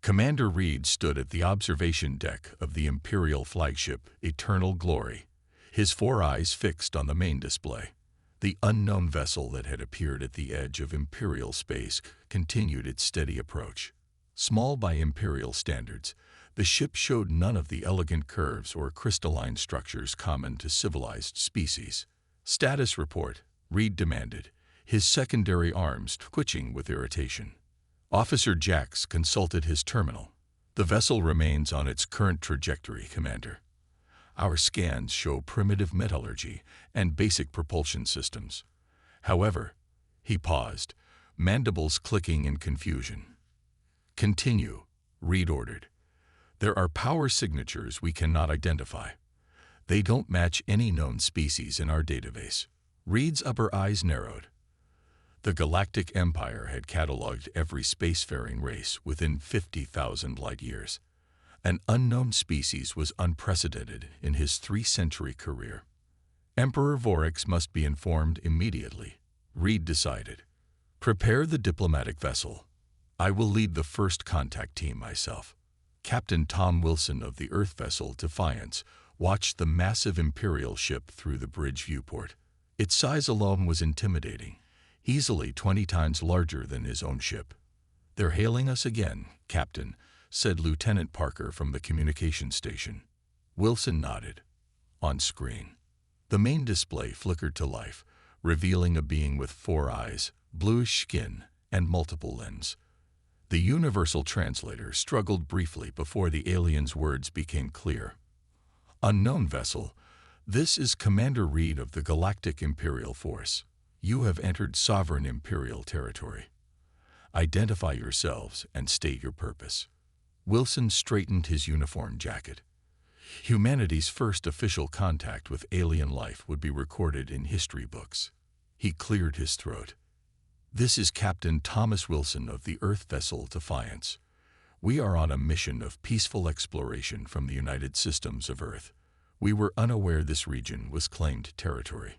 Commander Reed stood at the observation deck of the Imperial flagship Eternal Glory, his 4 eyes fixed on the main display. The unknown vessel that had appeared at the edge of Imperial space continued its steady approach. Small by Imperial standards, the ship showed none of the elegant curves or crystalline structures common to civilized species. "Status report," Reed demanded, his secondary arms twitching with irritation. Officer Jax consulted his terminal. "The vessel remains on its current trajectory, Commander. Our scans show primitive metallurgy and basic propulsion systems. However," he paused, mandibles clicking in confusion. "Continue," Reed ordered. "There are power signatures we cannot identify. They don't match any known species in our database." Reed's upper eyes narrowed. The Galactic Empire had cataloged every spacefaring race within 50,000 light-years. An unknown species was unprecedented in his 3-century career. Emperor Vorex must be informed immediately, Reed decided. "Prepare the diplomatic vessel. I will lead the first contact team myself." Captain Tom Wilson of the Earth vessel Defiance watched the massive Imperial ship through the bridge viewport. Its size alone was intimidating, easily 20 times larger than his own ship. "They're hailing us again, Captain," said Lieutenant Parker from the communication station. Wilson nodded. On screen, the main display flickered to life, revealing a being with 4 eyes, bluish skin, and multiple limbs. The universal translator struggled briefly before the alien's words became clear. "Unknown vessel, this is Commander Reed of the Galactic Imperial Force. You have entered sovereign Imperial territory. Identify yourselves and state your purpose." Wilson straightened his uniform jacket. Humanity's first official contact with alien life would be recorded in history books. He cleared his throat. "This is Captain Thomas Wilson of the Earth vessel Defiance. We are on a mission of peaceful exploration from the United Systems of Earth. We were unaware this region was claimed territory."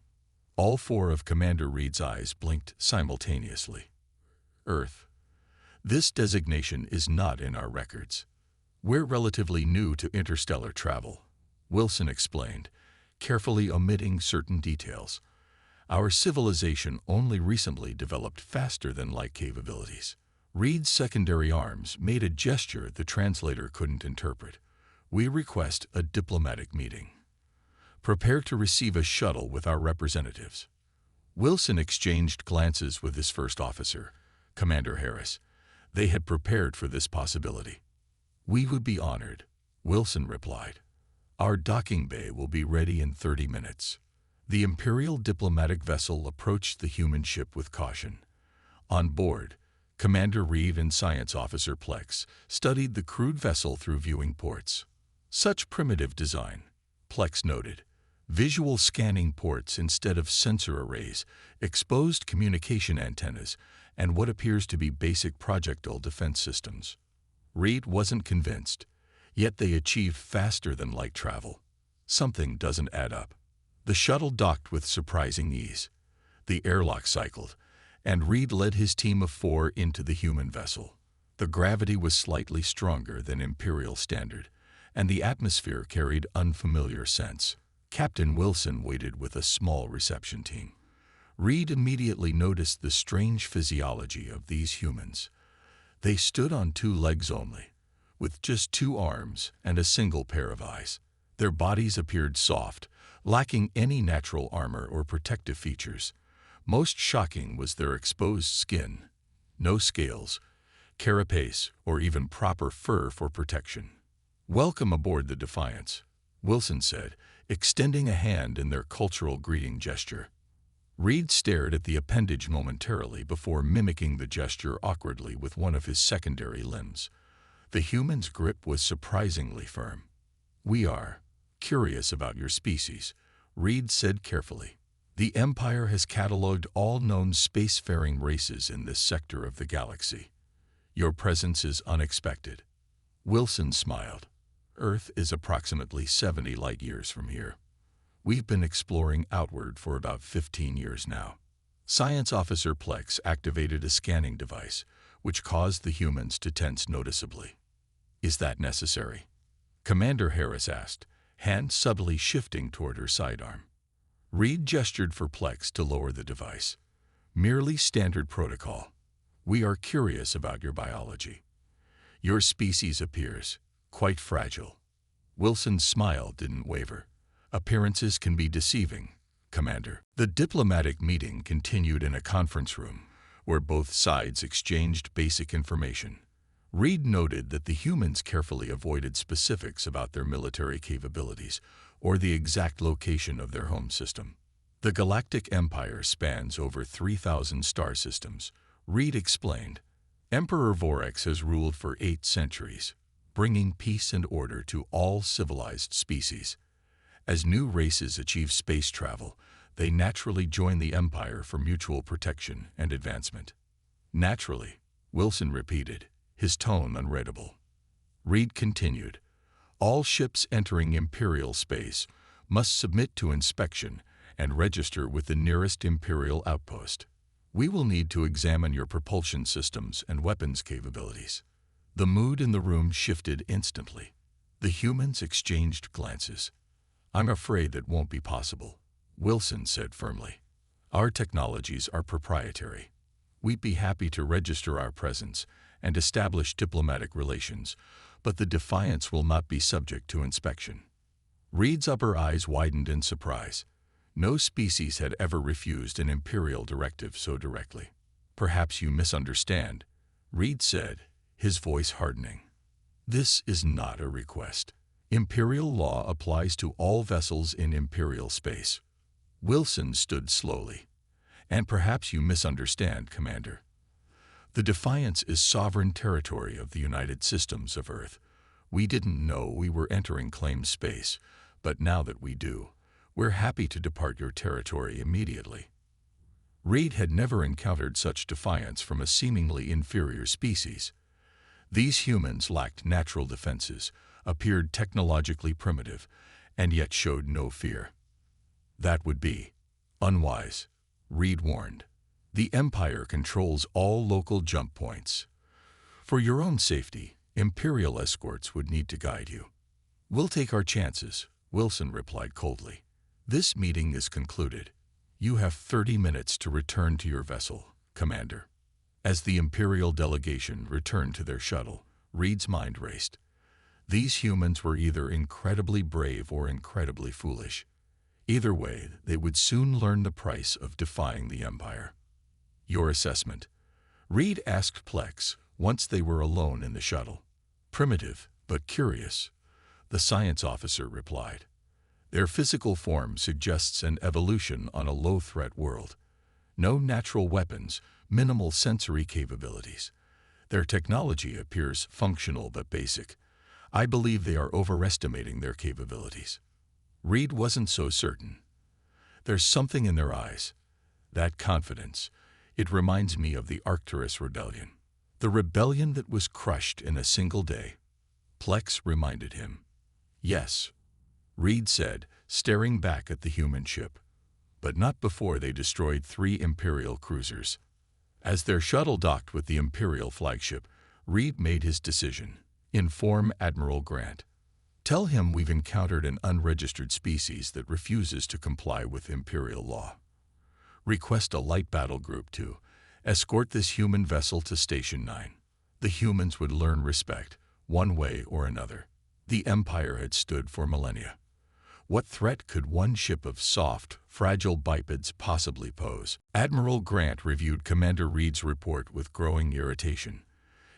All 4 of Commander Reed's eyes blinked simultaneously. "Earth. This designation is not in our records. We're relatively new to interstellar travel," Wilson explained, carefully omitting certain details. "Our civilization only recently developed faster-than-light capabilities." Reed's secondary arms made a gesture the translator couldn't interpret. "We request a diplomatic meeting. Prepare to receive a shuttle with our representatives." Wilson exchanged glances with his first officer, Commander Harris. They had prepared for this possibility. "We would be honored," Wilson replied. "Our docking bay will be ready in 30 minutes." The Imperial diplomatic vessel approached the human ship with caution. On board, Commander Reed and Science Officer Plex studied the crude vessel through viewing ports. "Such primitive design," Plex noted. "Visual scanning ports instead of sensor arrays, exposed communication antennas, and what appears to be basic projectile defense systems." Reed wasn't convinced, yet they achieve faster-than-light travel. Something doesn't add up. The shuttle docked with surprising ease. The airlock cycled, and Reed led his team of 4 into the human vessel. The gravity was slightly stronger than Imperial standard, and the atmosphere carried unfamiliar scents. Captain Wilson waited with a small reception team. Reed immediately noticed the strange physiology of these humans. They stood on 2 legs only, with just 2 arms and a single pair of eyes. Their bodies appeared soft, lacking any natural armor or protective features. Most shocking was their exposed skin. No scales, carapace, or even proper fur for protection. "Welcome aboard the Defiance," Wilson said, extending a hand in their cultural greeting gesture. Reed stared at the appendage momentarily before mimicking the gesture awkwardly with one of his secondary limbs. The human's grip was surprisingly firm. "We are curious about your species," Reed said carefully. "The Empire has cataloged all known spacefaring races in this sector of the galaxy. Your presence is unexpected." Wilson smiled. "Earth is approximately 70 light-years from here. We've been exploring outward for about 15 years now." Science Officer Plex activated a scanning device, which caused the humans to tense noticeably. Is that necessary? Commander Harris asked, hand subtly shifting toward her sidearm. Reed gestured for Plex to lower the device. Merely standard protocol. We are curious about your biology. Your species appears quite fragile. Wilson's smile didn't waver. Appearances can be deceiving, Commander. The diplomatic meeting continued in a conference room where both sides exchanged basic information. Reed noted that the humans carefully avoided specifics about their military capabilities or the exact location of their home system. The Galactic Empire spans over 3,000 star systems, Reed explained. Emperor Vorex has ruled for 8 centuries, bringing peace and order to all civilized species. As new races achieve space travel, they naturally join the Empire for mutual protection and advancement. Naturally, Wilson repeated, his tone unreadable. Reed continued, all ships entering Imperial space must submit to inspection and register with the nearest Imperial outpost. We will need to examine your propulsion systems and weapons capabilities. The mood in the room shifted instantly. The humans exchanged glances. I'm afraid that won't be possible, Wilson said firmly. Our technologies are proprietary. We'd be happy to register our presence and establish diplomatic relations, but the Defiance will not be subject to inspection. Reed's upper eyes widened in surprise. No species had ever refused an Imperial directive so directly. Perhaps you misunderstand, Reed said, his voice hardening. This is not a request. Imperial law applies to all vessels in Imperial space. Wilson stood slowly. And perhaps you misunderstand, Commander. The Defiance is sovereign territory of the United Systems of Earth. We didn't know we were entering claimed space, but now that we do, we're happy to depart your territory immediately. Reed had never encountered such defiance from a seemingly inferior species. These humans lacked natural defenses, appeared technologically primitive, and yet showed no fear. That would be unwise, Reed warned. The Empire controls all local jump points. For your own safety, Imperial escorts would need to guide you. We'll take our chances, Wilson replied coldly. This meeting is concluded. You have 30 minutes to return to your vessel, Commander. As the Imperial delegation returned to their shuttle, Reed's mind raced. These humans were either incredibly brave or incredibly foolish. Either way, they would soon learn the price of defying the Empire. Your assessment? Reed asked Plex once they were alone in the shuttle. Primitive, but curious, the science officer replied. Their physical form suggests an evolution on a low-threat world. No natural weapons, minimal sensory capabilities. Their technology appears functional but basic. I believe they are overestimating their capabilities. Reed wasn't so certain. There's something in their eyes. That confidence. It reminds me of the Arcturus Rebellion. The rebellion that was crushed in a single day. Plex reminded him. Yes, Reed said, staring back at the human ship. But not before they destroyed 3 Imperial cruisers. As their shuttle docked with the Imperial flagship, Reed made his decision. Inform Admiral Grant. Tell him we've encountered an unregistered species that refuses to comply with Imperial law. Request a light battle group to escort this human vessel to Station 9. The humans would learn respect, one way or another. The Empire had stood for millennia. What threat could one ship of soft, fragile bipeds possibly pose? Admiral Grant reviewed Commander Reed's report with growing irritation.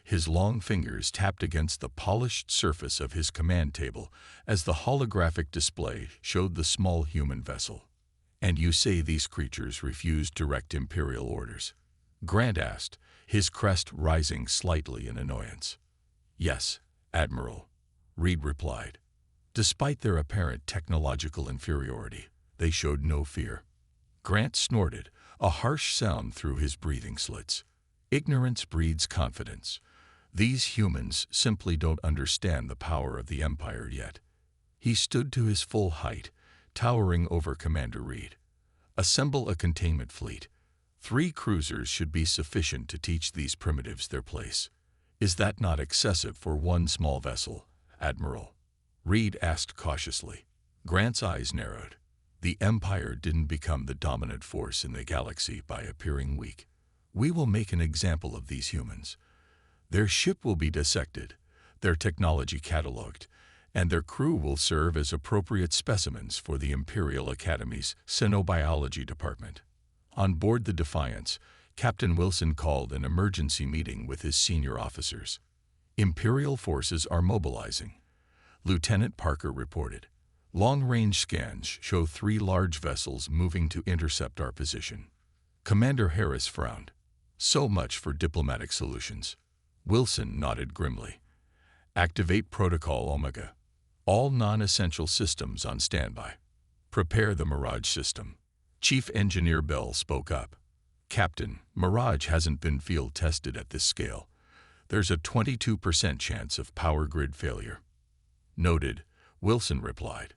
His long fingers tapped against the polished surface of his command table as the holographic display showed the small human vessel. And you say these creatures refused direct Imperial orders? Grant asked, his crest rising slightly in annoyance. Yes, Admiral, Reed replied. Despite their apparent technological inferiority, they showed no fear. Grant snorted, a harsh sound through his breathing slits. Ignorance breeds confidence. These humans simply don't understand the power of the Empire yet. He stood to his full height, towering over Commander Reed. Assemble a containment fleet. 3 cruisers should be sufficient to teach these primitives their place. Is that not excessive for one small vessel, Admiral? Reed asked cautiously. Grant's eyes narrowed. The Empire didn't become the dominant force in the galaxy by appearing weak. We will make an example of these humans. Their ship will be dissected, their technology catalogued, and their crew will serve as appropriate specimens for the Imperial Academy's Xenobiology Department. On board the Defiance, Captain Wilson called an emergency meeting with his senior officers. Imperial forces are mobilizing, Lieutenant Parker reported. Long-range scans show 3 large vessels moving to intercept our position. Commander Harris frowned. So much for diplomatic solutions. Wilson nodded grimly. Activate Protocol Omega. All non-essential systems on standby. Prepare the Mirage system. Chief Engineer Bell spoke up. Captain, Mirage hasn't been field tested at this scale. There's a 22% chance of power grid failure. Noted, Wilson replied.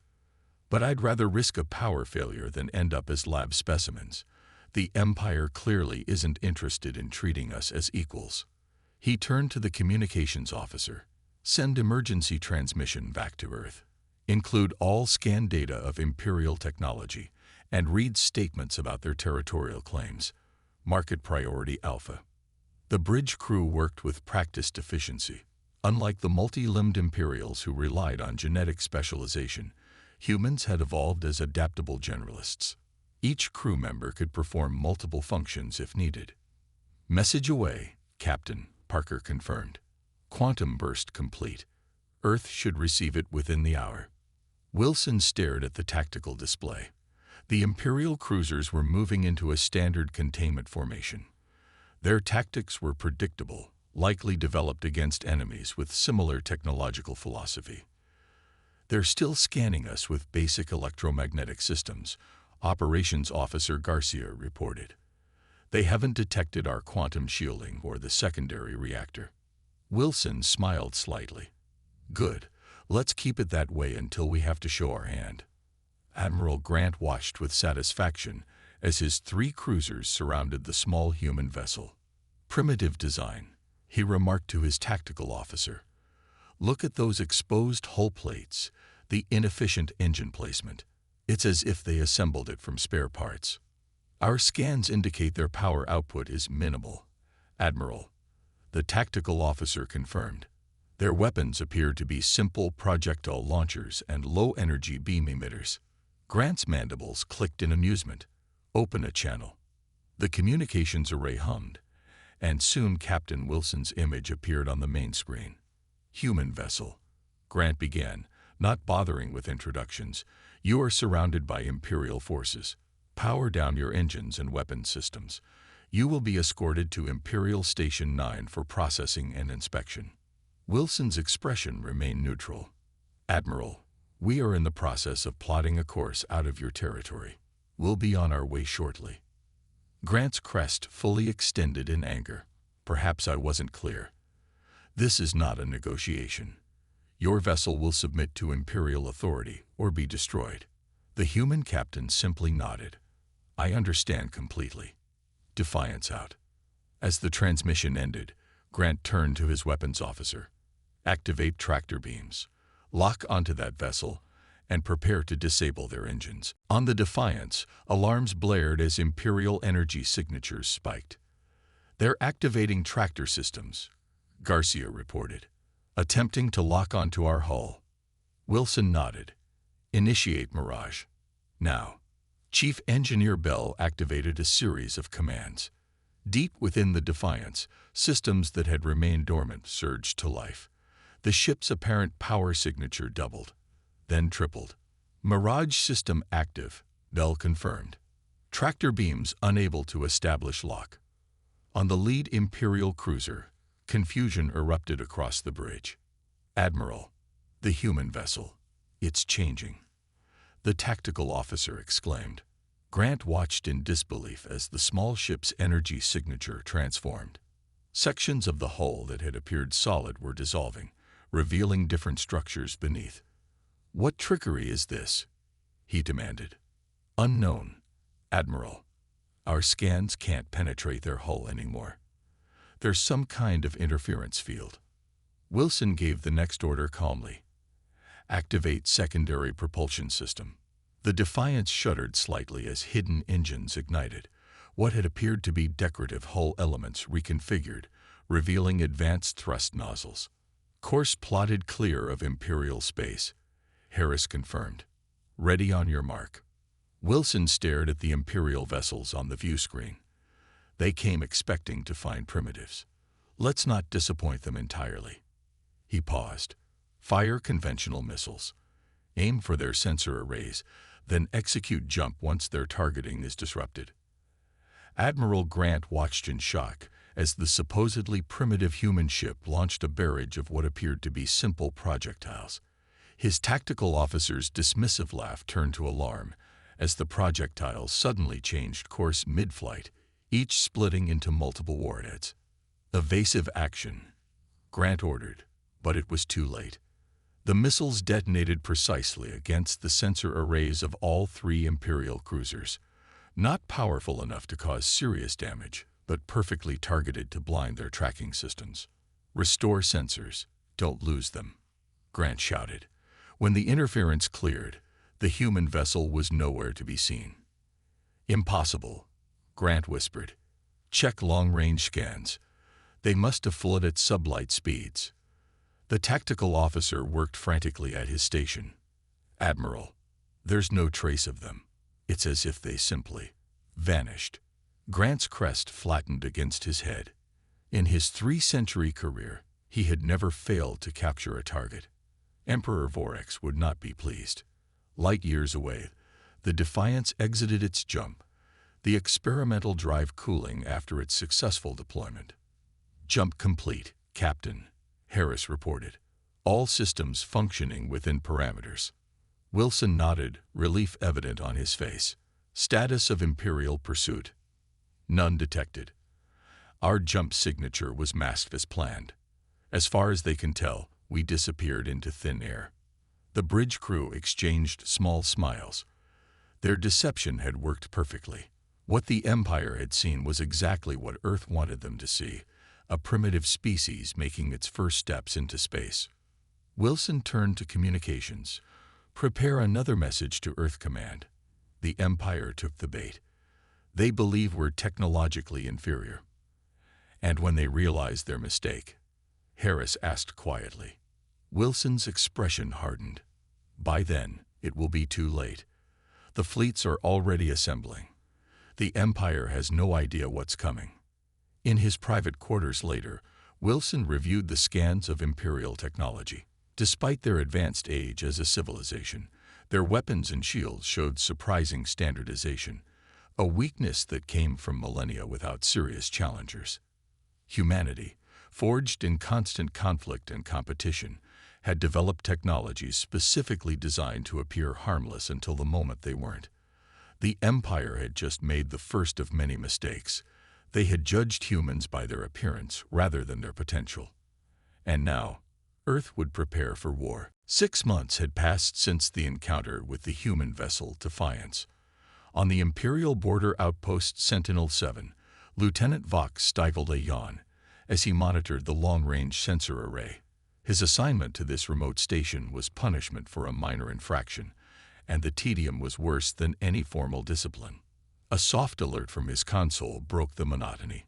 But I'd rather risk a power failure than end up as lab specimens. The Empire clearly isn't interested in treating us as equals. He turned to the communications officer. Send emergency transmission back to Earth. Include all scan data of Imperial technology and read statements about their territorial claims. Market priority Alpha. The bridge crew worked with practiced efficiency. Unlike the multi-limbed Imperials who relied on genetic specialization, humans had evolved as adaptable generalists. Each crew member could perform multiple functions if needed. Message away, Captain, Parker confirmed. Quantum burst complete. Earth should receive it within the hour. Wilson stared at the tactical display. The Imperial cruisers were moving into a standard containment formation. Their tactics were predictable, likely developed against enemies with similar technological philosophy. They're still scanning us with basic electromagnetic systems, Operations Officer Garcia reported. They haven't detected our quantum shielding or the secondary reactor. Wilson smiled slightly. Good. Let's keep it that way until we have to show our hand. Admiral Grant watched with satisfaction as his 3 cruisers surrounded the small human vessel. Primitive design, he remarked to his tactical officer. Look at those exposed hull plates, the inefficient engine placement. It's as if they assembled it from spare parts. Our scans indicate their power output is minimal, Admiral. The tactical officer confirmed. Their weapons appear to be simple projectile launchers and low-energy beam emitters. Grant's mandibles clicked in amusement. Open a channel. The communications array hummed, and soon Captain Wilson's image appeared on the main screen. Human vessel. Grant began, not bothering with introductions. You are surrounded by Imperial forces. Power down your engines and weapon systems. You will be escorted to Imperial Station 9 for processing and inspection. Wilson's expression remained neutral. Admiral, we are in the process of plotting a course out of your territory. We'll be on our way shortly. Grant's crest fully extended in anger. Perhaps I wasn't clear. This is not a negotiation. Your vessel will submit to Imperial authority or be destroyed. The human captain simply nodded. I understand completely. Defiance out. As the transmission ended, Grant turned to his weapons officer. Activate tractor beams. Lock onto that vessel and prepare to disable their engines. On the Defiance, alarms blared as Imperial energy signatures spiked. They're activating tractor systems, Garcia reported, attempting to lock onto our hull. Wilson nodded. Initiate Mirage. Now. Chief Engineer Bell activated a series of commands. Deep within the Defiance, systems that had remained dormant surged to life. The ship's apparent power signature doubled, then tripled. Mirage system active, Bell confirmed. Tractor beams unable to establish lock. On the lead Imperial cruiser, confusion erupted across the bridge. Admiral, the human vessel. It's changing. The tactical officer exclaimed. Grant watched in disbelief as the small ship's energy signature transformed. Sections of the hull that had appeared solid were dissolving, revealing different structures beneath. What trickery is this? He demanded. Unknown, Admiral. Our scans can't penetrate their hull anymore. There's some kind of interference field. Wilson gave the next order calmly. Activate secondary propulsion system. The Defiance shuddered slightly as hidden engines ignited. What had appeared to be decorative hull elements reconfigured, revealing advanced thrust nozzles. Course plotted clear of Imperial space. Harris confirmed. Ready on your mark. Wilson stared at the Imperial vessels on the view screen. They came expecting to find primitives. Let's not disappoint them entirely. He paused. Fire conventional missiles. Aim for their sensor arrays, then execute jump once their targeting is disrupted. Admiral Grant watched in shock as the supposedly primitive human ship launched a barrage of what appeared to be simple projectiles. His tactical officer's dismissive laugh turned to alarm as the projectiles suddenly changed course mid-flight, each splitting into multiple warheads. Evasive action, Grant ordered, but it was too late. The missiles detonated precisely against the sensor arrays of all three Imperial cruisers, not powerful enough to cause serious damage, but perfectly targeted to blind their tracking systems. Restore sensors, don't lose them, Grant shouted. When the interference cleared, the human vessel was nowhere to be seen. Impossible, Grant whispered. Check long-range scans. They must have flown at sublight speeds. The tactical officer worked frantically at his station. Admiral, there's no trace of them. It's as if they simply vanished. Grant's crest flattened against his head. In his 3-century career, he had never failed to capture a target. Emperor Vorex would not be pleased. Light years away, the Defiance exited its jump, the experimental drive cooling after its successful deployment. Jump complete, Captain, Harris reported. All systems functioning within parameters. Wilson nodded, relief evident on his face. Status of Imperial pursuit. None detected. Our jump signature was masked as planned. As far as they can tell, we disappeared into thin air. The bridge crew exchanged small smiles. Their deception had worked perfectly. What the Empire had seen was exactly what Earth wanted them to see, a primitive species making its first steps into space. Wilson turned to communications. Prepare another message to Earth Command. The Empire took the bait. They believe we're technologically inferior. And when they realize their mistake, Harris asked quietly. Wilson's expression hardened. By then, it will be too late. The fleets are already assembling. The Empire has no idea what's coming. In his private quarters later, Wilson reviewed the scans of Imperial technology. Despite their advanced age as a civilization, their weapons and shields showed surprising standardization, a weakness that came from millennia without serious challengers. Humanity, forged in constant conflict and competition, had developed technologies specifically designed to appear harmless until the moment they weren't. The Empire had just made the first of many mistakes. They had judged humans by their appearance rather than their potential. And now, Earth would prepare for war. 6 months had passed since the encounter with the human vessel Defiance. On the Imperial border outpost Sentinel-7, Lieutenant Vox stifled a yawn as he monitored the long-range sensor array. His assignment to this remote station was punishment for a minor infraction, and the tedium was worse than any formal discipline. A soft alert from his console broke the monotony.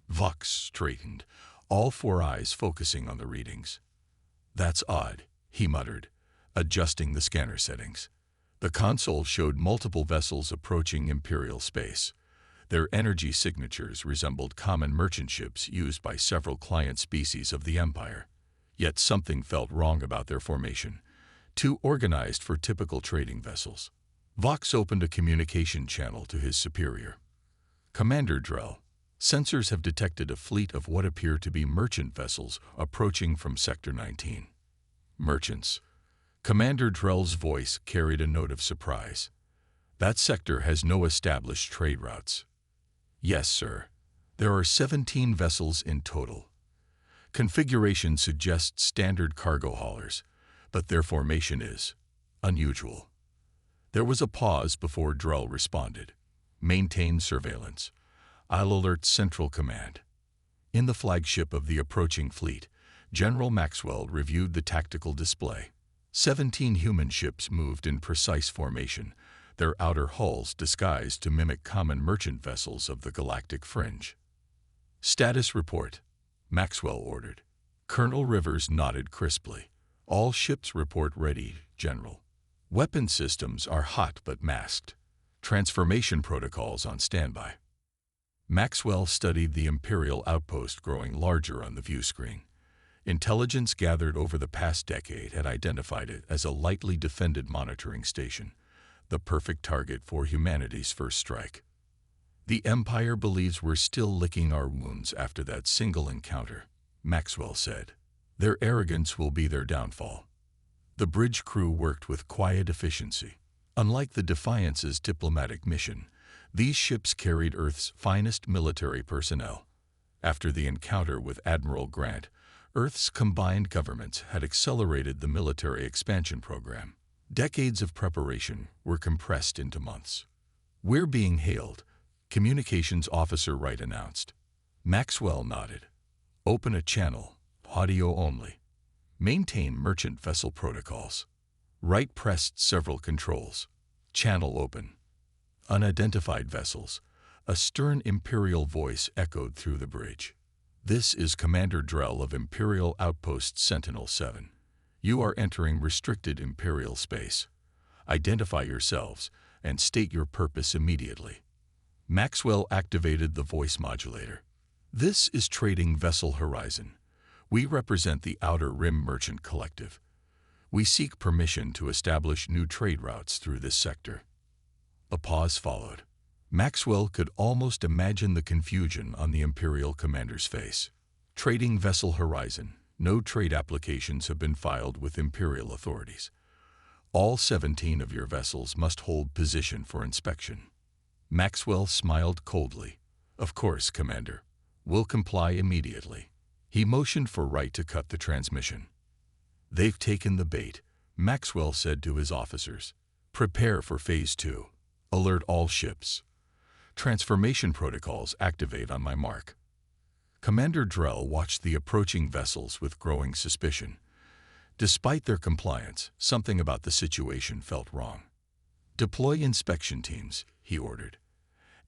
Vox straightened, all 4 eyes focusing on the readings. That's odd, he muttered, adjusting the scanner settings. The console showed multiple vessels approaching Imperial space. Their energy signatures resembled common merchant ships used by several client species of the Empire. Yet something felt wrong about their formation, too organized for typical trading vessels. Vox opened a communication channel to his superior. Commander Drell, sensors have detected a fleet of what appear to be merchant vessels approaching from Sector 19. Merchants. Commander Drell's voice carried a note of surprise. That sector has no established trade routes. Yes, sir. There are 17 vessels in total. Configuration suggests standard cargo haulers, but their formation is unusual. There was a pause before Drell responded. Maintain surveillance. I'll alert Central Command. In the flagship of the approaching fleet, General Maxwell reviewed the tactical display. 17 human ships moved in precise formation, their outer hulls disguised to mimic common merchant vessels of the galactic fringe. "Status report," Maxwell ordered. Colonel Rivers nodded crisply. "All ships report ready, General. Weapon systems are hot but masked. Transformation protocols on standby." Maxwell studied the Imperial outpost growing larger on the view screen. Intelligence gathered over the past decade had identified it as a lightly defended monitoring station, the perfect target for humanity's first strike. "The Empire believes we're still licking our wounds after that single encounter," Maxwell said. "Their arrogance will be their downfall." The bridge crew worked with quiet efficiency. Unlike the Defiance's diplomatic mission, these ships carried Earth's finest military personnel. After the encounter with Admiral Grant, Earth's combined governments had accelerated the military expansion program. Decades of preparation were compressed into months. "We're being hailed," Communications Officer Wright announced. Maxwell nodded. "Open a channel, audio only. Maintain merchant vessel protocols." Wright pressed several controls. "Channel open." "Unidentified vessels," a stern Imperial voice echoed through the bridge. "This is Commander Drell of Imperial Outpost Sentinel-7. You are entering restricted Imperial space. Identify yourselves and state your purpose immediately." Maxwell activated the voice modulator. "This is Trading Vessel Horizon. We represent the Outer Rim Merchant Collective. We seek permission to establish new trade routes through this sector." A pause followed. Maxwell could almost imagine the confusion on the Imperial commander's face. "Trading Vessel Horizon. No trade applications have been filed with Imperial authorities. All 17 of your vessels must hold position for inspection." Maxwell smiled coldly. "Of course, Commander. We'll comply immediately." He motioned for Wright to cut the transmission. "They've taken the bait," Maxwell said to his officers. "Prepare for Phase 2. Alert all ships. Transformation protocols activate on my mark." Commander Drell watched the approaching vessels with growing suspicion. Despite their compliance, something about the situation felt wrong. "Deploy inspection teams," he ordered.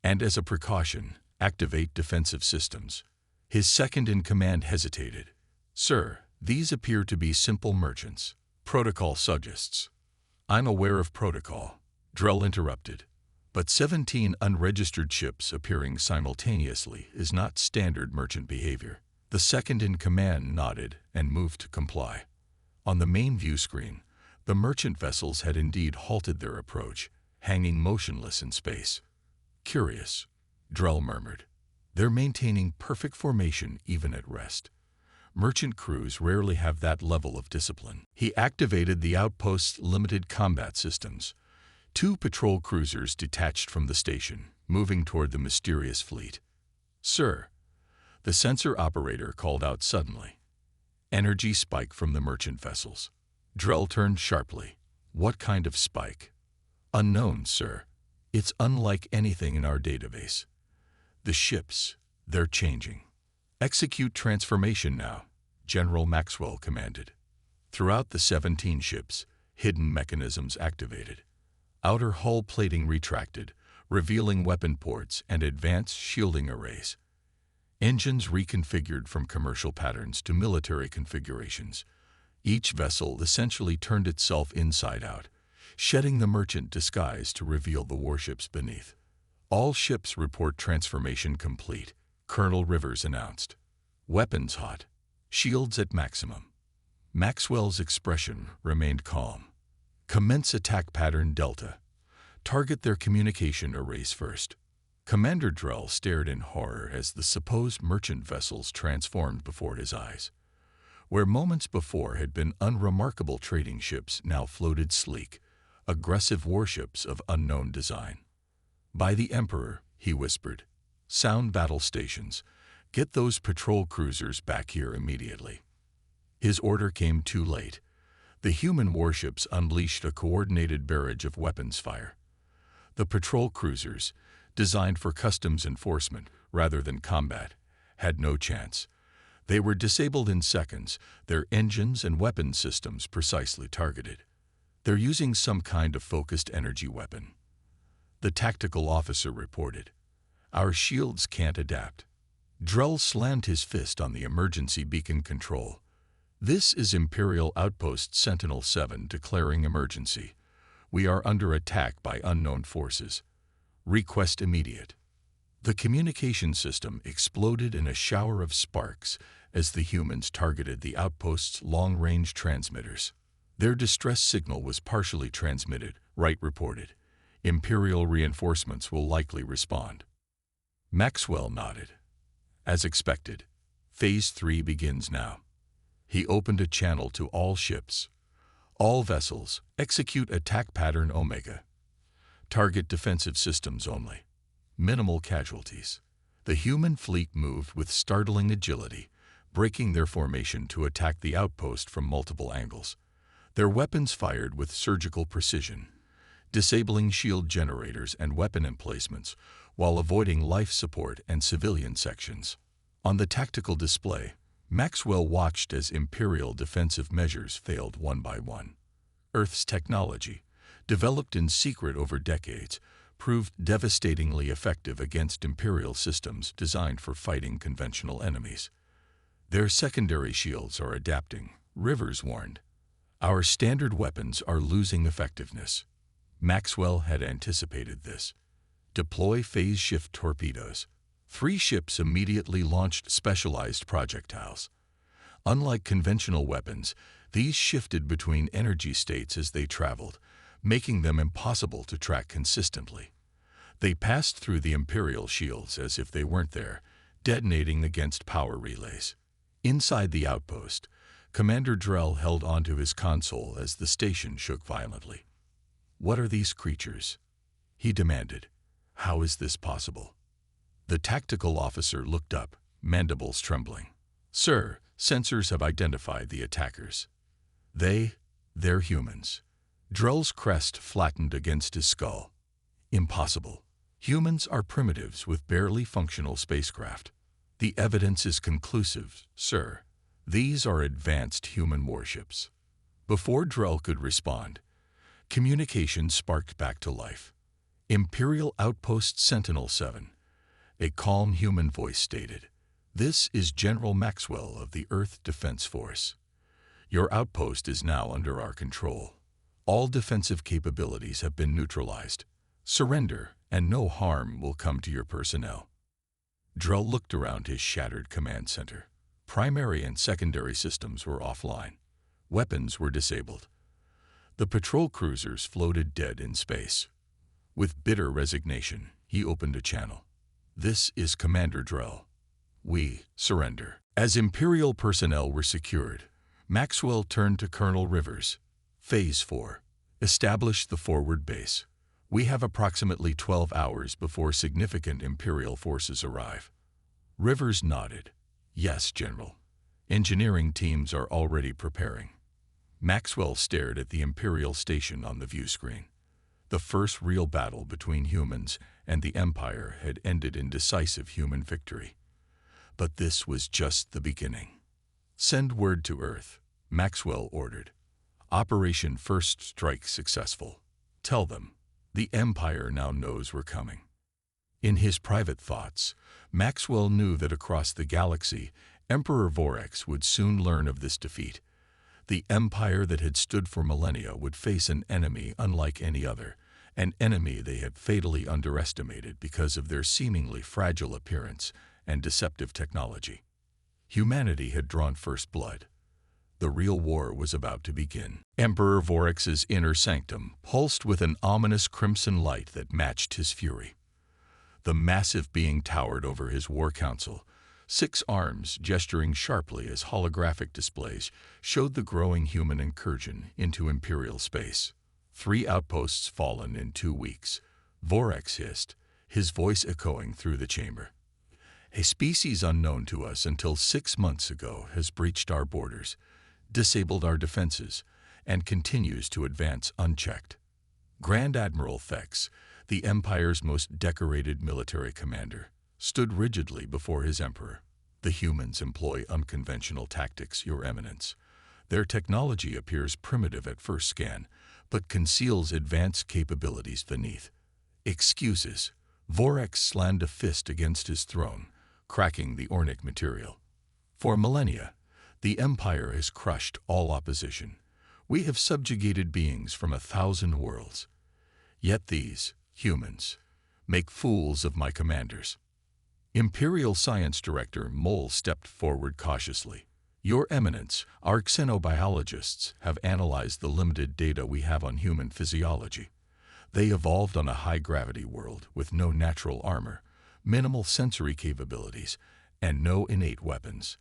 "And as a precaution, activate defensive systems." His second-in-command hesitated. "Sir, these appear to be simple merchants. Protocol suggests." "I'm aware of protocol," Drell interrupted. "But 17 unregistered ships appearing simultaneously is not standard merchant behavior." The second-in-command nodded and moved to comply. On the main view screen, the merchant vessels had indeed halted their approach, hanging motionless in space. "Curious," Drell murmured. "They're maintaining perfect formation even at rest. Merchant crews rarely have that level of discipline." He activated the outpost's limited combat systems. 2 patrol cruisers detached from the station, moving toward the mysterious fleet. "Sir," the sensor operator called out suddenly. Energy spike from the merchant vessels. Drell turned sharply. "What kind of spike?" "Unknown, sir. It's unlike anything in our database. The ships, they're changing." "Execute transformation now," General Maxwell commanded. Throughout the 17 ships, hidden mechanisms activated. Outer hull plating retracted, revealing weapon ports and advanced shielding arrays. Engines reconfigured from commercial patterns to military configurations. Each vessel essentially turned itself inside out, shedding the merchant disguise to reveal the warships beneath. "All ships report transformation complete," Colonel Rivers announced. "Weapons hot. Shields at maximum." Maxwell's expression remained calm. "Commence attack pattern Delta. Target their communication arrays first." Commander Drell stared in horror as the supposed merchant vessels transformed before his eyes. Where moments before had been unremarkable trading ships now floated sleek, aggressive warships of unknown design. "By the Emperor," he whispered. "Sound battle stations. Get those patrol cruisers back here immediately." His order came too late. The human warships unleashed a coordinated barrage of weapons fire. The patrol cruisers, designed for customs enforcement rather than combat, had no chance. They were disabled in seconds, their engines and weapon systems precisely targeted. They're using some kind of focused energy weapon. The tactical officer reported. Our shields can't adapt. Drell slammed his fist on the emergency beacon control. This is Imperial Outpost Sentinel-7 declaring emergency. We are under attack by unknown forces. Request immediate. The communication system exploded in a shower of sparks as the humans targeted the outpost's long-range transmitters. Their distress signal was partially transmitted, Wright reported. Imperial reinforcements will likely respond. Maxwell nodded. As expected, Phase 3 begins now. He opened a channel to all ships. All vessels, execute attack pattern Omega. Target defensive systems only. Minimal casualties. The human fleet moved with startling agility, breaking their formation to attack the outpost from multiple angles. Their weapons fired with surgical precision, disabling shield generators and weapon emplacements while avoiding life support and civilian sections. On the tactical display, Maxwell watched as Imperial defensive measures failed one by one. Earth's technology, developed in secret over decades, proved devastatingly effective against Imperial systems designed for fighting conventional enemies. Their secondary shields are adapting, Rivers warned. Our standard weapons are losing effectiveness. Maxwell had anticipated this. Deploy phase shift torpedoes. 3 ships immediately launched specialized projectiles. Unlike conventional weapons, these shifted between energy states as they traveled, making them impossible to track consistently. They passed through the Imperial shields as if they weren't there, detonating against power relays. Inside the outpost, Commander Drell held onto his console as the station shook violently. "What are these creatures?" he demanded. "How is this possible?" The tactical officer looked up, mandibles trembling. "Sir, sensors have identified the attackers. They're humans." Drell's crest flattened against his skull. "Impossible. Humans are primitives with barely functional spacecraft. The evidence is conclusive, sir. These are advanced human warships." Before Drell could respond, communication sparked back to life. Imperial Outpost Sentinel-7. A calm human voice stated, "This is General Maxwell of the Earth Defense Force. Your outpost is now under our control. All defensive capabilities have been neutralized. Surrender, and no harm will come to your personnel." Drell looked around his shattered command center. Primary and secondary systems were offline. Weapons were disabled. The patrol cruisers floated dead in space. With bitter resignation, he opened a channel. "This is Commander Drell. We surrender." As Imperial personnel were secured, Maxwell turned to Colonel Rivers. "Phase 4. Establish the forward base. We have approximately 12 hours before significant Imperial forces arrive." Rivers nodded. "Yes, General. Engineering teams are already preparing." Maxwell stared at the Imperial station on the view screen. The first real battle between humans and the Empire had ended in decisive human victory. But this was just the beginning. "Send word to Earth," Maxwell ordered. "Operation First Strike successful. Tell them, the Empire now knows we're coming." In his private thoughts, Maxwell knew that across the galaxy, Emperor Vorex would soon learn of this defeat. The Empire that had stood for millennia would face an enemy unlike any other, an enemy they had fatally underestimated because of their seemingly fragile appearance and deceptive technology. Humanity had drawn first blood. The real war was about to begin. Emperor Vorex's inner sanctum pulsed with an ominous crimson light that matched his fury. The massive being towered over his war council, 6 arms gesturing sharply as holographic displays showed the growing human incursion into Imperial space. 3 outposts fallen in 2 weeks. Vorex hissed, his voice echoing through the chamber. "A species unknown to us until 6 months ago has breached our borders, disabled our defenses, and continues to advance unchecked." Grand Admiral Thex, the Empire's most decorated military commander, stood rigidly before his emperor. The humans employ unconventional tactics, Your Eminence. Their technology appears primitive at first scan, but conceals advanced capabilities beneath. Excuses. Vorex slammed a fist against his throne, cracking the ornic material. For millennia, the Empire has crushed all opposition. We have subjugated beings from 1,000 worlds. Yet these, humans, make fools of my commanders. Imperial Science Director Mole stepped forward cautiously. Your Eminence, our xenobiologists have analyzed the limited data we have on human physiology. They evolved on a high-gravity world with no natural armor, minimal sensory capabilities, and no innate weapons.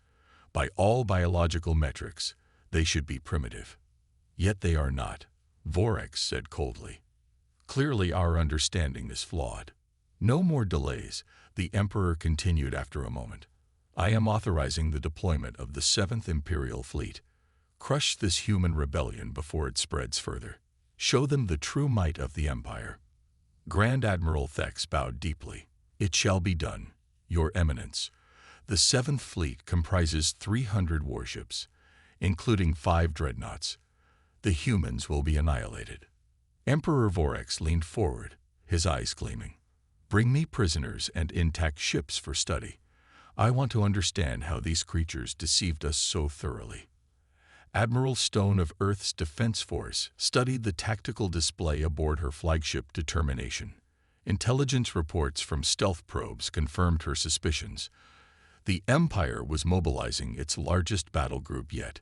By all biological metrics, they should be primitive. Yet they are not, Vorex said coldly. Clearly our understanding is flawed. No more delays, the Emperor continued after a moment. I am authorizing the deployment of the 7th Imperial Fleet. Crush this human rebellion before it spreads further. Show them the true might of the Empire. Grand Admiral Thex bowed deeply. It shall be done, Your Eminence. The 7th Fleet comprises 300 warships, including 5 dreadnoughts. The humans will be annihilated. Emperor Vorex leaned forward, his eyes gleaming. Bring me prisoners and intact ships for study. I want to understand how these creatures deceived us so thoroughly. Admiral Stone of Earth's Defense Force studied the tactical display aboard her flagship Determination. Intelligence reports from stealth probes confirmed her suspicions. The Empire was mobilizing its largest battle group yet.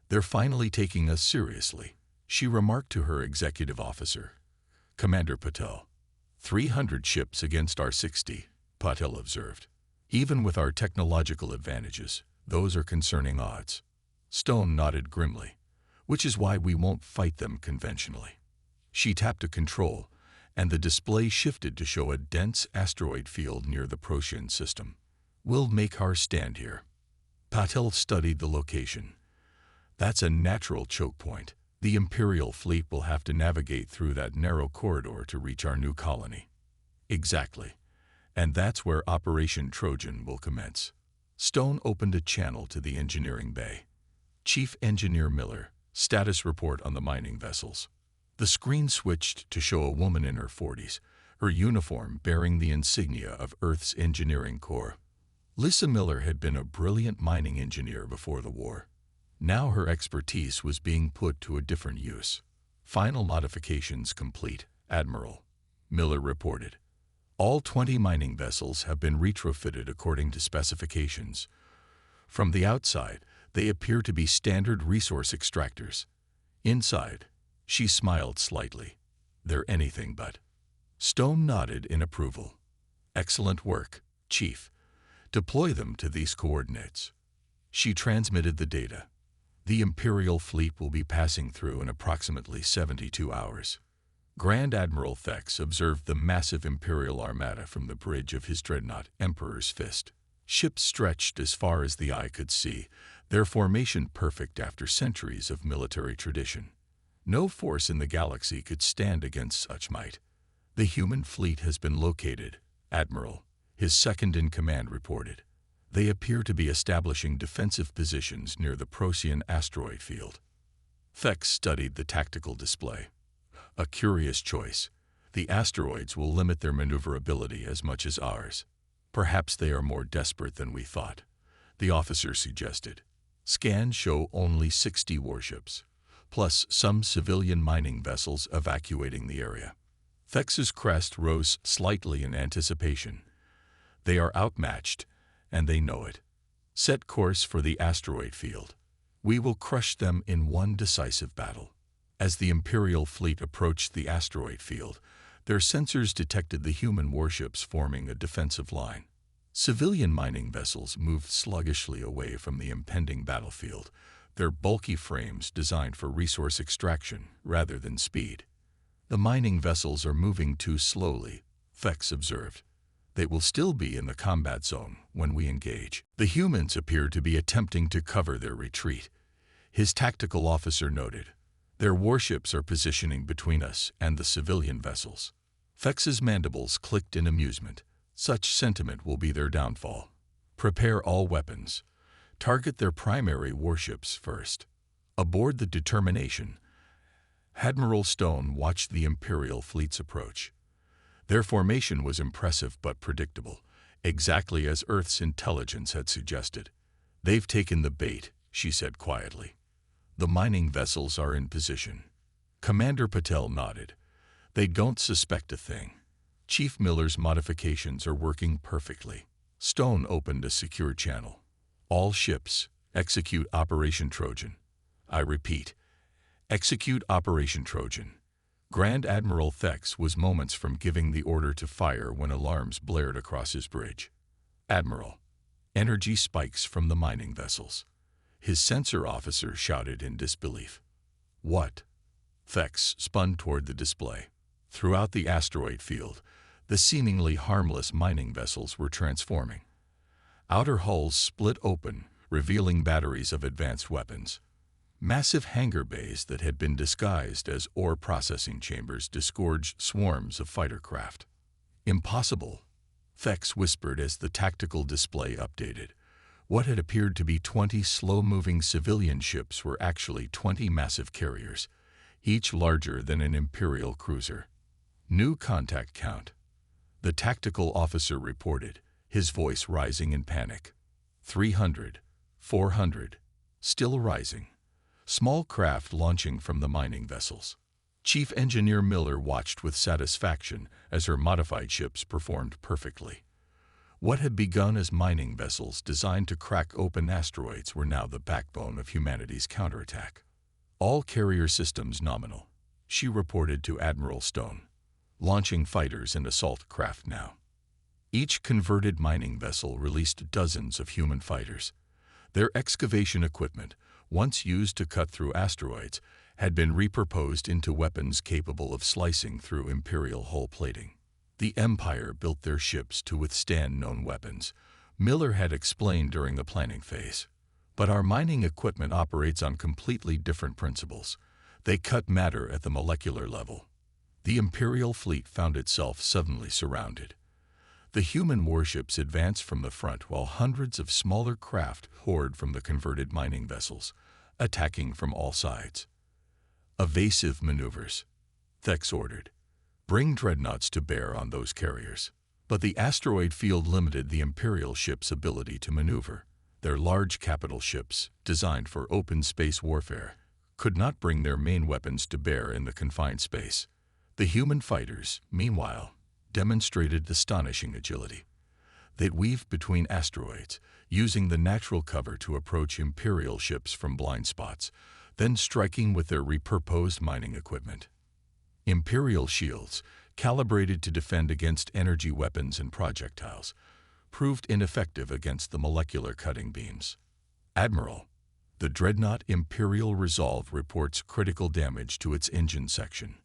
They're finally taking us seriously, she remarked to her executive officer. Commander Patel. 300 ships against our 60, Patel observed. Even with our technological advantages, those are concerning odds. Stone nodded grimly, which is why we won't fight them conventionally. She tapped a control, and the display shifted to show a dense asteroid field near the Proian system. We'll make our stand here. Patel studied the location. That's a natural choke point. The Imperial fleet will have to navigate through that narrow corridor to reach our new colony. Exactly. And that's where Operation Trojan will commence. Stone opened a channel to the engineering bay. Chief Engineer Miller, status report on the mining vessels. The screen switched to show a woman in her 40s, her uniform bearing the insignia of Earth's Engineering Corps. Lissa Miller had been a brilliant mining engineer before the war. Now her expertise was being put to a different use. Final modifications complete, Admiral, Miller reported. All 20 mining vessels have been retrofitted according to specifications. From the outside, they appear to be standard resource extractors. Inside, she smiled slightly. They're anything but. Stone nodded in approval. Excellent work, Chief. Deploy them to these coordinates. She transmitted the data. The Imperial fleet will be passing through in approximately 72 hours. Grand Admiral Thex observed the massive Imperial armada from the bridge of his dreadnought, Emperor's Fist. Ships stretched as far as the eye could see, their formation perfect after centuries of military tradition. No force in the galaxy could stand against such might. The human fleet has been located, Admiral, his second-in-command reported. They appear to be establishing defensive positions near the Proian asteroid field. Thex studied the tactical display. A curious choice. The asteroids will limit their maneuverability as much as ours. Perhaps they are more desperate than we thought, the officer suggested. Scans show only 60 warships, plus some civilian mining vessels evacuating the area. Thex's crest rose slightly in anticipation. They are outmatched, and they know it. Set course for the asteroid field. We will crush them in one decisive battle. As the Imperial fleet approached the asteroid field, their sensors detected the human warships forming a defensive line. Civilian mining vessels moved sluggishly away from the impending battlefield, their bulky frames designed for resource extraction rather than speed. The mining vessels are moving too slowly, Thex observed. They will still be in the combat zone when we engage. The humans appear to be attempting to cover their retreat, his tactical officer noted. Their warships are positioning between us and the civilian vessels. Thex's mandibles clicked in amusement. Such sentiment will be their downfall. Prepare all weapons. Target their primary warships first. Aboard the Determination, Admiral Stone watched the Imperial fleets approach. Their formation was impressive but predictable, exactly as Earth's intelligence had suggested. "They've taken the bait," she said quietly. "The mining vessels are in position." Commander Patel nodded. "They don't suspect a thing. Chief Miller's modifications are working perfectly." Stone opened a secure channel. "All ships, execute Operation Trojan. I repeat, execute Operation Trojan." Grand Admiral Thex was moments from giving the order to fire when alarms blared across his bridge. "Admiral, energy spikes from the mining vessels." His sensor officer shouted in disbelief. "What?" Thex spun toward the display. Throughout the asteroid field, the seemingly harmless mining vessels were transforming. Outer hulls split open, revealing batteries of advanced weapons. Massive hangar bays that had been disguised as ore processing chambers disgorged swarms of fighter craft. "Impossible," Thex whispered as the tactical display updated. What had appeared to be 20 slow-moving civilian ships were actually 20 massive carriers, each larger than an Imperial cruiser. "New contact count," the tactical officer reported, his voice rising in panic. 300, 400, still rising. Small craft launching from the mining vessels. Chief Engineer Miller watched with satisfaction as her modified ships performed perfectly. What had begun as mining vessels designed to crack open asteroids were now the backbone of humanity's counterattack. "All carrier systems nominal," she reported to Admiral Stone. "Launching fighters and assault craft now." Each converted mining vessel released dozens of human fighters. Their excavation equipment, once used to cut through asteroids, had been repurposed into weapons capable of slicing through Imperial hull plating. The Empire built their ships to withstand known weapons, Miller had explained during the planning phase. But our mining equipment operates on completely different principles. They cut matter at the molecular level. The Imperial fleet found itself suddenly surrounded. The human warships advanced from the front while hundreds of smaller craft poured from the converted mining vessels, attacking from all sides. "Evasive maneuvers," Thex ordered. "Bring dreadnoughts to bear on those carriers." But the asteroid field limited the Imperial ships' ability to maneuver. Their large capital ships, designed for open space warfare, could not bring their main weapons to bear in the confined space. The human fighters, meanwhile, demonstrated astonishing agility. They'd weave between asteroids, using the natural cover to approach Imperial ships from blind spots, then striking with their repurposed mining equipment. Imperial shields, calibrated to defend against energy weapons and projectiles, proved ineffective against the molecular cutting beams. "Admiral, the dreadnought Imperial Resolve reports critical damage to its engine section."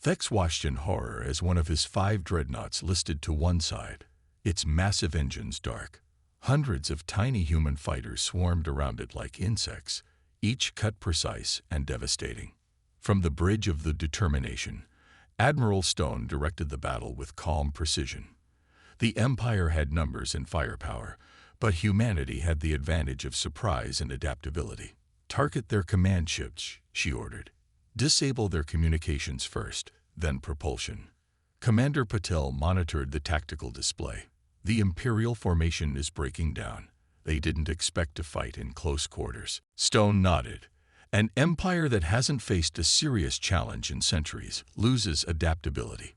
Thex watched in horror as one of his 5 dreadnoughts listed to one side, its massive engines dark. Hundreds of tiny human fighters swarmed around it like insects, each cut precise and devastating. From the bridge of the Determination, Admiral Stone directed the battle with calm precision. The Empire had numbers and firepower, but humanity had the advantage of surprise and adaptability. "Target their command ships," she ordered. "Disable their communications first, then propulsion." Commander Patel monitored the tactical display. "The Imperial formation is breaking down. They didn't expect to fight in close quarters." Stone nodded. "An empire that hasn't faced a serious challenge in centuries loses adaptability.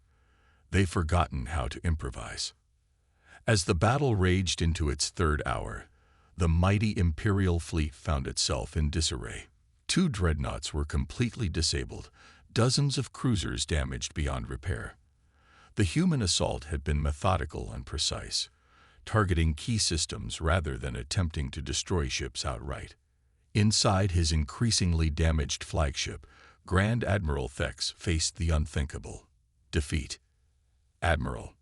They've forgotten how to improvise." As the battle raged into its 3rd hour, the mighty Imperial fleet found itself in disarray. 2 dreadnoughts were completely disabled, dozens of cruisers damaged beyond repair. The human assault had been methodical and precise, targeting key systems rather than attempting to destroy ships outright. Inside his increasingly damaged flagship, Grand Admiral Thex faced the unthinkable: defeat. "Admiral,"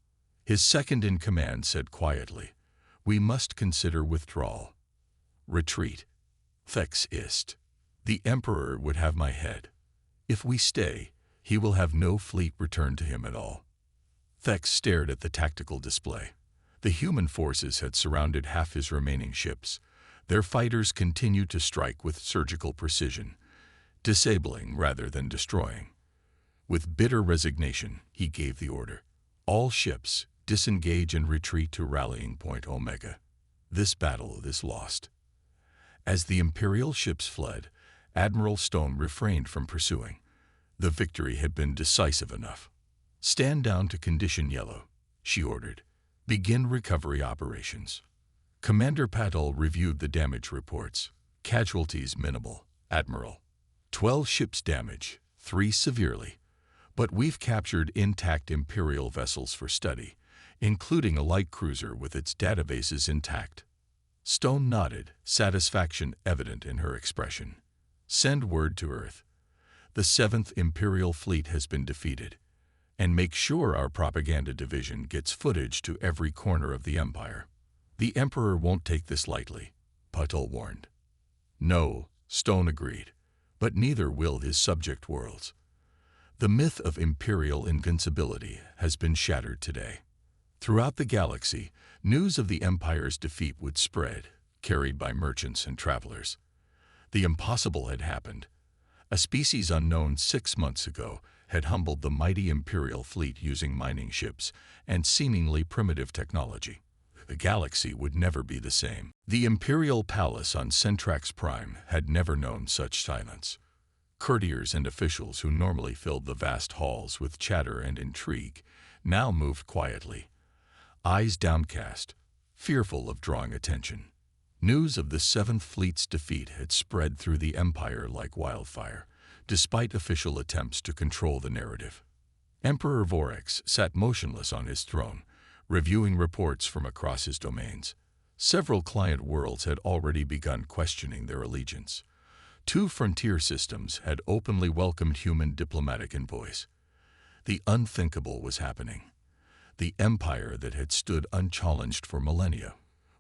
his second-in-command said quietly, "we must consider withdrawal." "Retreat," Thex hissed. "The Emperor would have my head. If we stay, he will have no fleet returned to him at all." Thex stared at the tactical display. The human forces had surrounded half his remaining ships. Their fighters continued to strike with surgical precision, disabling rather than destroying. With bitter resignation, he gave the order. All ships, disengage and retreat to rallying point Omega. This battle is lost. As the Imperial ships fled, Admiral Stone refrained from pursuing. The victory had been decisive enough. Stand down to condition yellow, she ordered. Begin recovery operations. Commander Patel reviewed the damage reports. Casualties minimal, Admiral. 12 ships damaged, 3 severely. But we've captured intact Imperial vessels for study, including a light cruiser with its databases intact. Stone nodded, satisfaction evident in her expression. Send word to Earth. The 7th Imperial Fleet has been defeated. And make sure our propaganda division gets footage to every corner of the Empire. The Emperor won't take this lightly, Patel warned. No, Stone agreed, but neither will his subject worlds. The myth of Imperial invincibility has been shattered today. Throughout the galaxy, news of the Empire's defeat would spread, carried by merchants and travelers. The impossible had happened. A species unknown 6 months ago had humbled the mighty Imperial fleet using mining ships and seemingly primitive technology. The galaxy would never be the same. The Imperial Palace on Centrax Prime had never known such silence. Courtiers and officials who normally filled the vast halls with chatter and intrigue now moved quietly, eyes downcast, fearful of drawing attention. News of the 7th Fleet's defeat had spread through the Empire like wildfire, despite official attempts to control the narrative. Emperor Vorex sat motionless on his throne, reviewing reports from across his domains. Several client worlds had already begun questioning their allegiance. 2 frontier systems had openly welcomed human diplomatic envoys. The unthinkable was happening. The empire that had stood unchallenged for millennia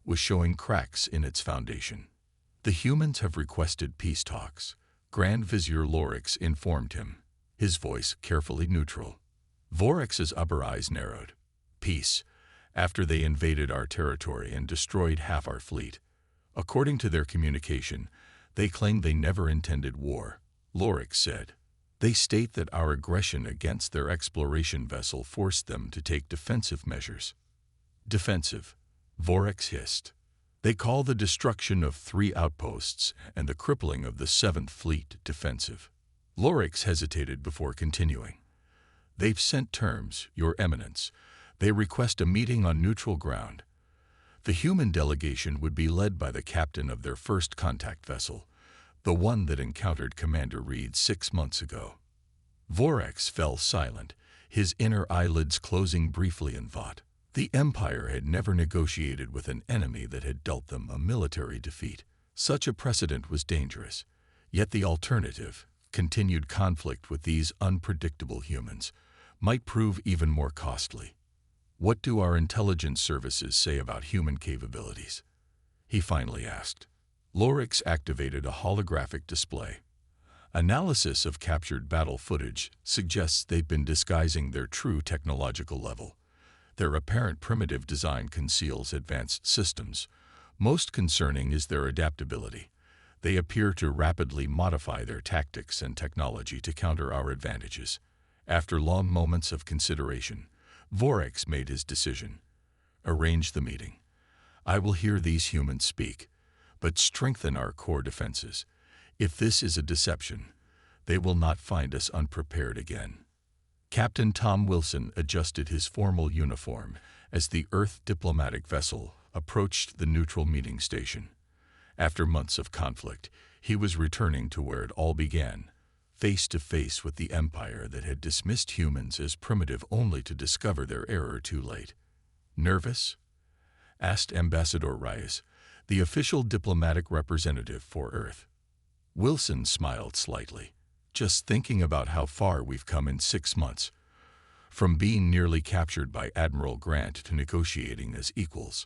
was showing cracks in its foundation. The humans have requested peace talks, Grand Vizier Lorix informed him, his voice carefully neutral. Vorex's upper eyes narrowed. Peace, after they invaded our territory and destroyed half our fleet. According to their communication, they claim they never intended war, Lorix said. They state that our aggression against their exploration vessel forced them to take defensive measures. Defensive, Vorex hissed. They call the destruction of 3 outposts and the crippling of the 7th Fleet defensive. Lorix hesitated before continuing. They've sent terms, Your Eminence. They request a meeting on neutral ground. The human delegation would be led by the captain of their first contact vessel, the one that encountered Commander Reed 6 months ago. Vorex fell silent, his inner eyelids closing briefly in thought. The Empire had never negotiated with an enemy that had dealt them a military defeat. Such a precedent was dangerous. Yet the alternative, continued conflict with these unpredictable humans, might prove even more costly. What do our intelligence services say about human capabilities? He finally asked. Lorix activated a holographic display. Analysis of captured battle footage suggests they've been disguising their true technological level. Their apparent primitive design conceals advanced systems. Most concerning is their adaptability. They appear to rapidly modify their tactics and technology to counter our advantages. After long moments of consideration, Vorex made his decision. Arrange the meeting. I will hear these humans speak, but strengthen our core defenses. If this is a deception, they will not find us unprepared again. Captain Tom Wilson adjusted his formal uniform as the Earth diplomatic vessel approached the neutral meeting station. After months of conflict, he was returning to where it all began, face to face with the empire that had dismissed humans as primitive only to discover their error too late. Nervous? Asked Ambassador Reyes, the official diplomatic representative for Earth. Wilson smiled slightly. Just thinking about how far we've come in 6 months, from being nearly captured by Admiral Grant to negotiating as equals.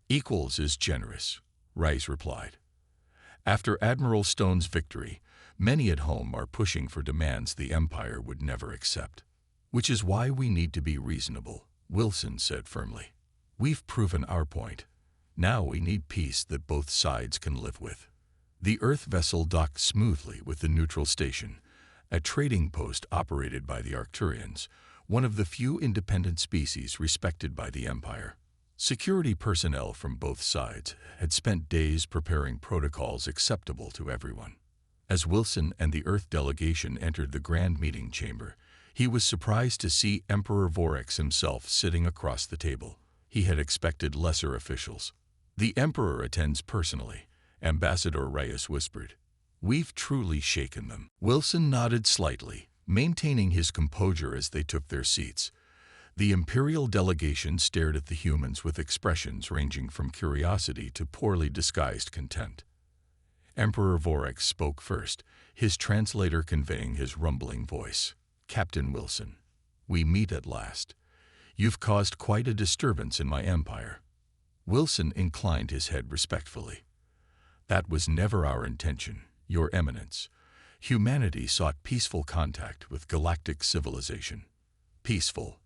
Equals is generous, Rice replied. After Admiral Stone's victory, many at home are pushing for demands the Empire would never accept. Which is why we need to be reasonable, Wilson said firmly. We've proven our point. Now we need peace that both sides can live with. The Earth vessel docked smoothly with the neutral station, a trading post operated by the Arcturians, one of the few independent species respected by the Empire. Security personnel from both sides had spent days preparing protocols acceptable to everyone. As Wilson and the Earth delegation entered the grand meeting chamber, he was surprised to see Emperor Vorex himself sitting across the table. He had expected lesser officials. "The Emperor attends personally," Ambassador Reyes whispered. "We've truly shaken them." Wilson nodded slightly, maintaining his composure as they took their seats. The Imperial delegation stared at the humans with expressions ranging from curiosity to poorly disguised contempt. Emperor Vorex spoke first, his translator conveying his rumbling voice. "Captain Wilson, we meet at last. You've caused quite a disturbance in my empire." Wilson inclined his head respectfully. "That was never our intention, Your Eminence. Humanity sought peaceful contact with galactic civilization." "Peaceful?"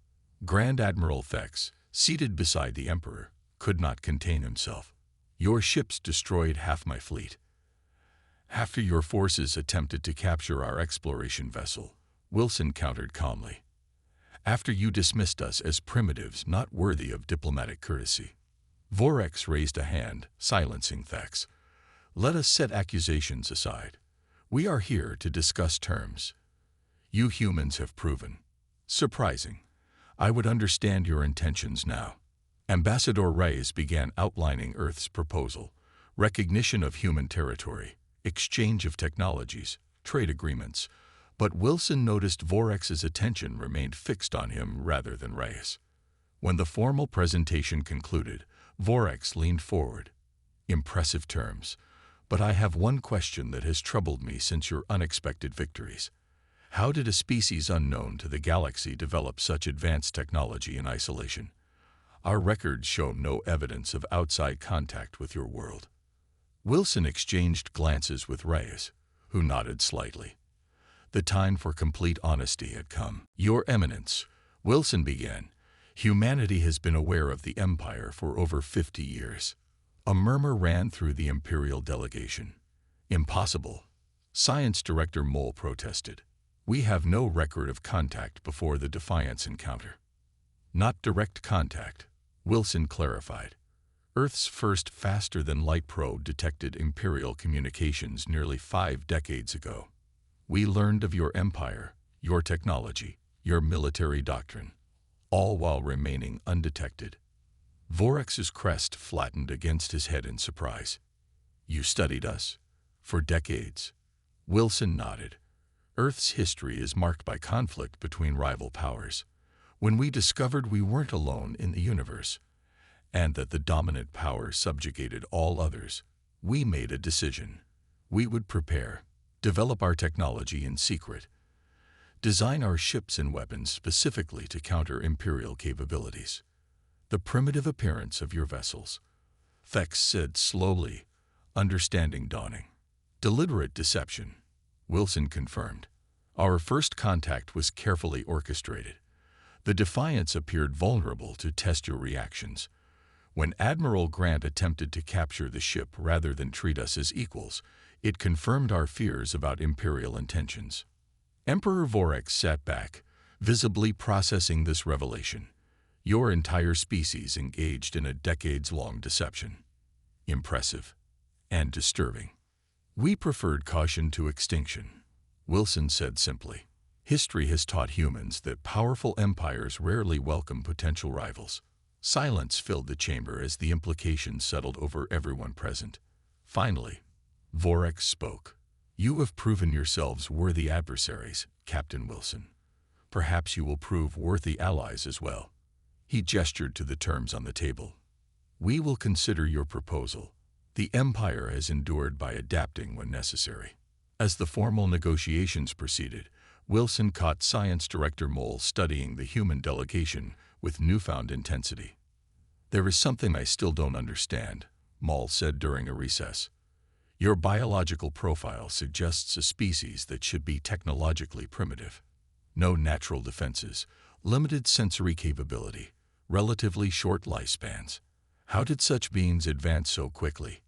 Grand Admiral Thex, seated beside the Emperor, could not contain himself. "Your ships destroyed half my fleet. After your forces attempted to capture our exploration vessel," Wilson countered calmly. "After you dismissed us as primitives not worthy of diplomatic courtesy." Vorex raised a hand, silencing Thex. "Let us set accusations aside. We are here to discuss terms. You humans have proven. Surprising. I would understand your intentions now." Ambassador Reyes began outlining Earth's proposal: recognition of human territory, exchange of technologies, trade agreements. But Wilson noticed Vorex's attention remained fixed on him rather than Reyes. When the formal presentation concluded, Vorex leaned forward. "Impressive terms. But I have one question that has troubled me since your unexpected victories. How did a species unknown to the galaxy develop such advanced technology in isolation? Our records show no evidence of outside contact with your world." Wilson exchanged glances with Reyes, who nodded slightly. The time for complete honesty had come. "Your Eminence," Wilson began, "humanity has been aware of the Empire for over 50 years. A murmur ran through the Imperial delegation. "Impossible," Science Director Mole protested. "We have no record of contact before the Defiance encounter." "Not direct contact," Wilson clarified. "Earth's first faster-than-light probe detected Imperial communications nearly 5 decades ago. We learned of your empire, your technology, your military doctrine, all while remaining undetected." Vorex's crest flattened against his head in surprise. "You studied us? For decades?" Wilson nodded. "Earth's history is marked by conflict between rival powers. When we discovered we weren't alone in the universe, and that the dominant power subjugated all others, we made a decision. We would prepare, develop our technology in secret, design our ships and weapons specifically to counter Imperial capabilities. The primitive appearance of your vessels," Thex said slowly, understanding dawning. "Deliberate deception," Wilson confirmed. "Our first contact was carefully orchestrated. The Defiance appeared vulnerable to test your reactions. When Admiral Grant attempted to capture the ship rather than treat us as equals, it confirmed our fears about Imperial intentions." Emperor Vorex sat back, visibly processing this revelation. "Your entire species engaged in a decades-long deception. Impressive. And disturbing." "We preferred caution to extinction," Wilson said simply. "History has taught humans that powerful empires rarely welcome potential rivals." Silence filled the chamber as the implications settled over everyone present. Finally, Vorex spoke. "You have proven yourselves worthy adversaries, Captain Wilson. Perhaps you will prove worthy allies as well." He gestured to the terms on the table. "We will consider your proposal. The Empire has endured by adapting when necessary." As the formal negotiations proceeded, Wilson caught Science Director Mole studying the human delegation with newfound intensity. "There is something I still don't understand," Mole said during a recess. "Your biological profile suggests a species that should be technologically primitive. No natural defenses, limited sensory capability, relatively short lifespans. How did such beings advance so quickly?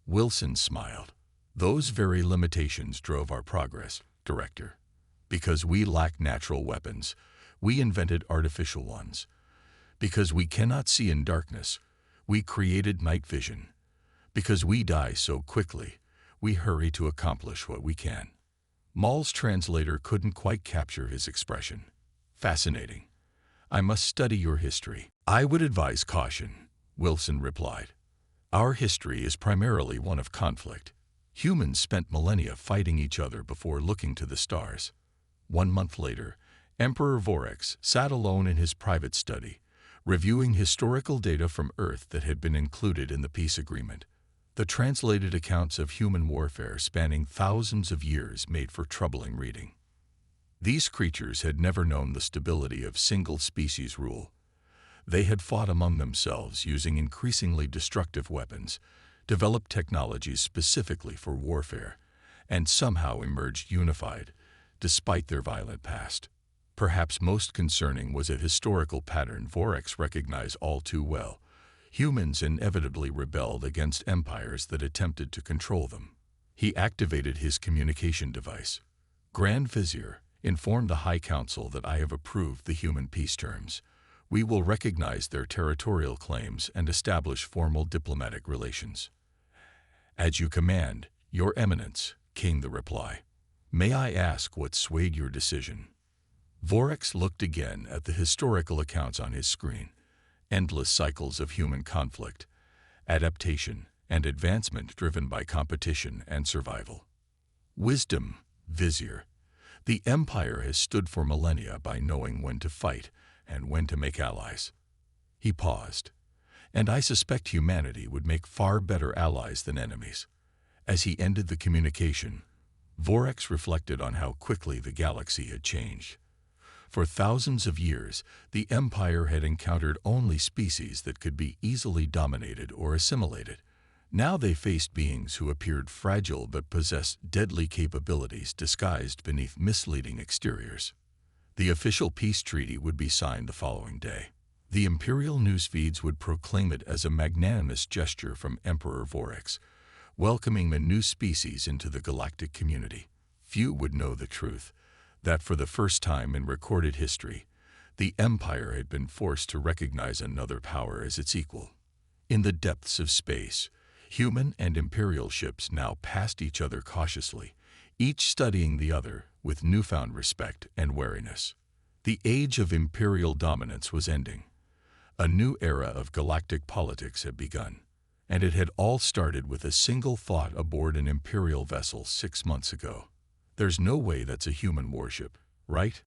Wilson smiled. Those very limitations drove our progress, Director. Because we lack natural weapons, we invented artificial ones. Because we cannot see in darkness, we created night vision. Because we die so quickly, we hurry to accomplish what we can. Maul's translator couldn't quite capture his expression. Fascinating. I must study your history. I would advise caution, Wilson replied. Our history is primarily one of conflict. Humans spent millennia fighting each other before looking to the stars. 1 month later, Emperor Vorex sat alone in his private study, reviewing historical data from Earth that had been included in the peace agreement. The translated accounts of human warfare spanning thousands of years made for troubling reading. These creatures had never known the stability of single-species rule. They had fought among themselves using increasingly destructive weapons, developed technologies specifically for warfare, and somehow emerged unified, despite their violent past. Perhaps most concerning was a historical pattern Vorex recognized all too well. Humans inevitably rebelled against empires that attempted to control them. He activated his communication device. Grand Vizier, inform the High Council that I have approved the human peace terms. We will recognize their territorial claims and establish formal diplomatic relations. As you command, Your Eminence, came the reply. May I ask what swayed your decision? Vorex looked again at the historical accounts on his screen. Endless cycles of human conflict, adaptation, and advancement driven by competition and survival. Wisdom, Vizier. The Empire has stood for millennia by knowing when to fight and when to make allies. He paused. And I suspect humanity would make far better allies than enemies. As he ended the communication, Vorex reflected on how quickly the galaxy had changed. For thousands of years, the Empire had encountered only species that could be easily dominated or assimilated. Now they faced beings who appeared fragile but possessed deadly capabilities disguised beneath misleading exteriors. The official peace treaty would be signed the following day. The Imperial news feeds would proclaim it as a magnanimous gesture from Emperor Vorex, welcoming the new species into the galactic community. Few would know the truth, that for the first time in recorded history, the Empire had been forced to recognize another power as its equal. In the depths of space, human and Imperial ships now passed each other cautiously, each studying the other with newfound respect and wariness. The age of Imperial dominance was ending. A new era of galactic politics had begun, and it had all started with a single thought aboard an Imperial vessel 6 months ago. There's no way that's a human warship, right?